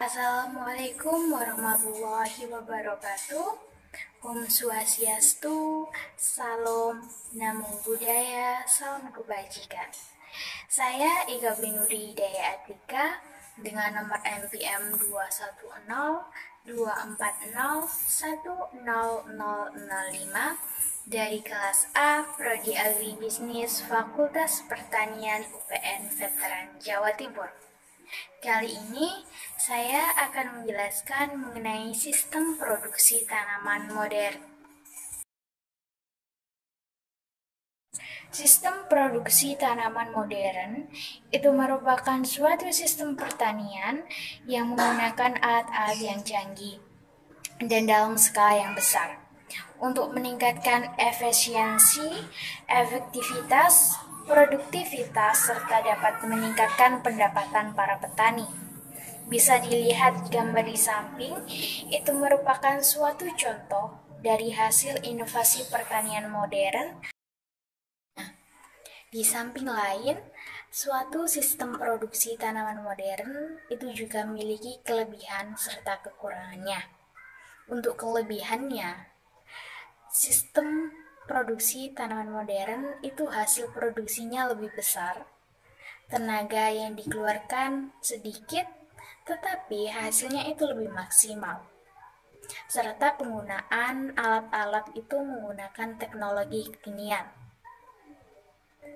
Assalamualaikum warahmatullahi wabarakatuh. Om Swastiastu, Salam, Namo Buddhaya, Salam Kebajikan. Saya Ika Binuri Hidayah Atika dengan nomor NPM 21024010005 dari kelas A Prodi Agribisnis Fakultas Pertanian UPN Veteran Jawa Timur. Kali ini saya akan menjelaskan mengenai sistem produksi tanaman modern. Sistem produksi tanaman modern itu merupakan suatu sistem pertanian yang menggunakan alat-alat yang canggih dan dalam skala yang besar untuk meningkatkan efisiensi, efektivitas, produktivitas, serta dapat meningkatkan pendapatan para petani. Bisa dilihat gambar di samping, itu merupakan suatu contoh dari hasil inovasi pertanian modern. Di samping lain, suatu sistem produksi tanaman modern itu juga memiliki kelebihan serta kekurangannya. Untuk kelebihannya, sistem produksi tanaman modern itu hasil produksinya lebih besar, tenaga yang dikeluarkan sedikit, tetapi hasilnya itu lebih maksimal. Serta penggunaan alat-alat itu menggunakan teknologi kekinian.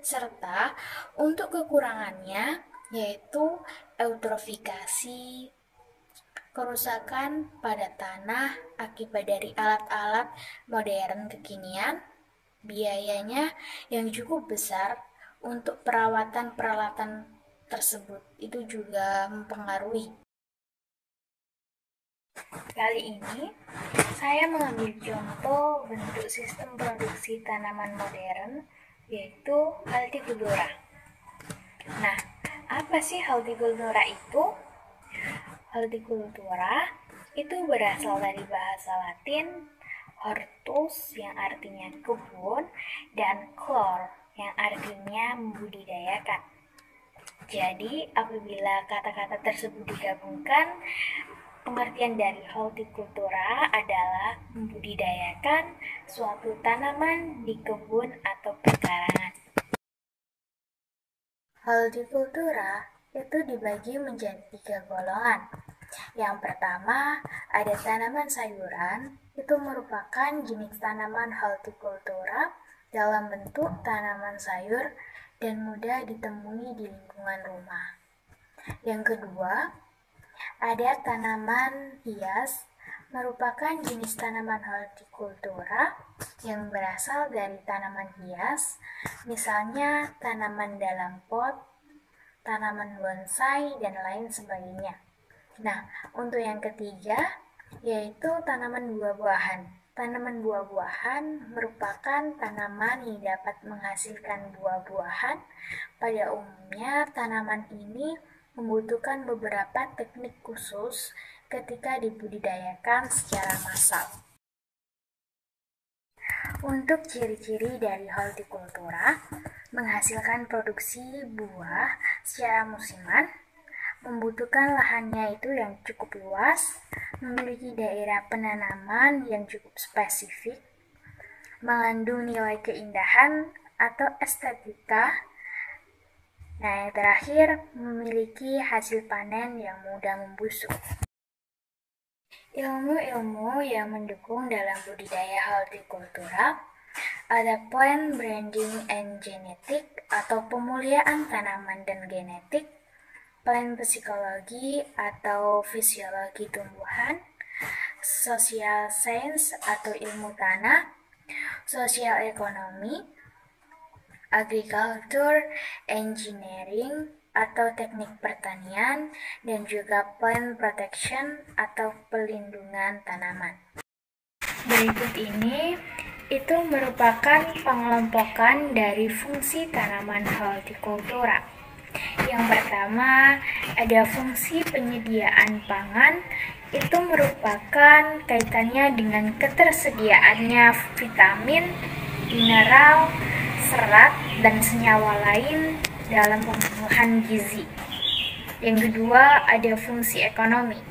Serta untuk kekurangannya yaitu eutrofikasi, kerusakan pada tanah akibat dari alat-alat modern kekinian, biayanya yang cukup besar untuk perawatan tersebut itu juga mempengaruhi. Kali ini saya mengambil contoh bentuk sistem produksi tanaman modern yaitu hortikultura. Nah, apa sih hortikultura itu? Hortikultura itu berasal dari bahasa Latin hortus yang artinya kebun dan chlor yang artinya membudidayakan. Jadi, apabila kata-kata tersebut digabungkan, pengertian dari hortikultura adalah membudidayakan suatu tanaman di kebun atau pekarangan. Hortikultura itu dibagi menjadi 3 golongan. Yang pertama, ada tanaman sayuran, itu merupakan jenis tanaman hortikultura dalam bentuk tanaman sayur dan mudah ditemui di lingkungan rumah. Yang kedua, ada tanaman hias, merupakan jenis tanaman hortikultura yang berasal dari tanaman hias, misalnya tanaman dalam pot, tanaman bonsai, dan lain sebagainya. Nah, untuk yang ketiga, yaitu tanaman buah-buahan. Tanaman buah-buahan merupakan tanaman yang dapat menghasilkan buah-buahan. Pada umumnya, tanaman ini membutuhkan beberapa teknik khusus ketika dibudidayakan secara massal. Untuk ciri-ciri dari hortikultura, menghasilkan produksi buah secara musiman, membutuhkan lahannya itu yang cukup luas, memiliki daerah penanaman yang cukup spesifik, mengandung nilai keindahan atau estetika. Nah, yang terakhir, memiliki hasil panen yang mudah membusuk. Ilmu-ilmu yang mendukung dalam budidaya hortikultura ada plant branding and genetic atau pemuliaan tanaman dan genetik, plant psikologi atau fisiologi tumbuhan, social science atau ilmu tanah, sosial ekonomi, agriculture, engineering atau teknik pertanian, dan juga plant protection atau pelindungan tanaman. Berikut ini itu merupakan pengelompokan dari fungsi tanaman hortikultura. Yang pertama, ada fungsi penyediaan pangan, itu merupakan kaitannya dengan ketersediaannya vitamin, mineral, serat, dan senyawa lain dalam pemenuhan gizi. Yang kedua, ada fungsi ekonomi.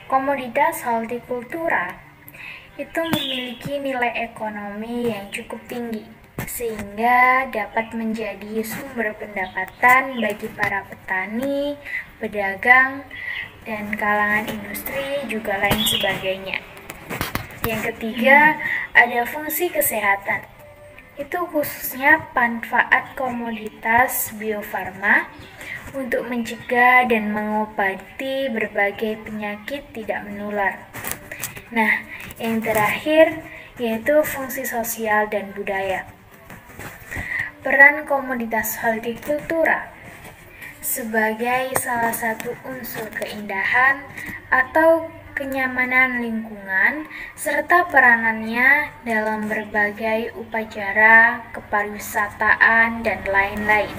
Komoditas hortikultura itu memiliki nilai ekonomi yang cukup tinggi, sehingga dapat menjadi sumber pendapatan bagi para petani, pedagang, dan kalangan industri juga lain sebagainya. Yang ketiga, ada fungsi kesehatan. Itu khususnya manfaat komoditas biofarma untuk mencegah dan mengobati berbagai penyakit tidak menular. Nah, yang terakhir yaitu fungsi sosial dan budaya. Peran komoditas hortikultura sebagai salah satu unsur keindahan atau kenyamanan lingkungan, serta peranannya dalam berbagai upacara kepariwisataan dan lain-lain.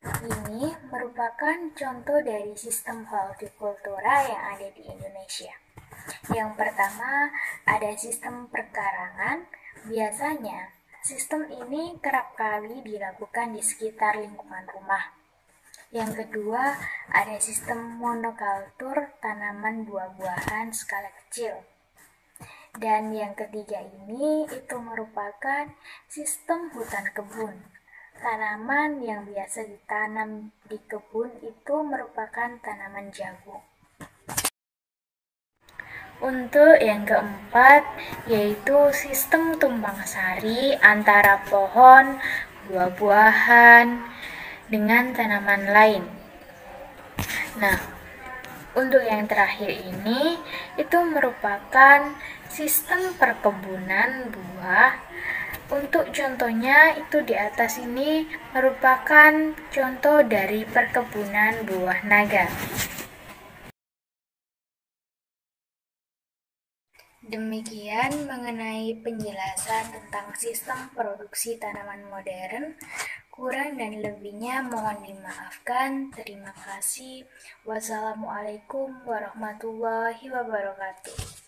Ini merupakan contoh dari sistem hortikultura yang ada di Indonesia. Yang pertama, ada sistem perkarangan. Biasanya, sistem ini kerap kali dilakukan di sekitar lingkungan rumah. Yang kedua, ada sistem monokultur tanaman buah-buahan skala kecil. Dan yang ketiga ini itu merupakan sistem hutan kebun. Tanaman yang biasa ditanam di kebun itu merupakan tanaman jagung. Untuk yang keempat, yaitu sistem tumpang sari antara pohon, buah-buahan, dengan tanaman lain. Nah, untuk yang terakhir ini, itu merupakan sistem perkebunan buah. Untuk contohnya, itu di atas ini merupakan contoh dari perkebunan buah naga. Demikian mengenai penjelasan tentang sistem produksi tanaman modern. Kurang dan lebihnya mohon dimaafkan. Terima kasih. Wassalamualaikum warahmatullahi wabarakatuh.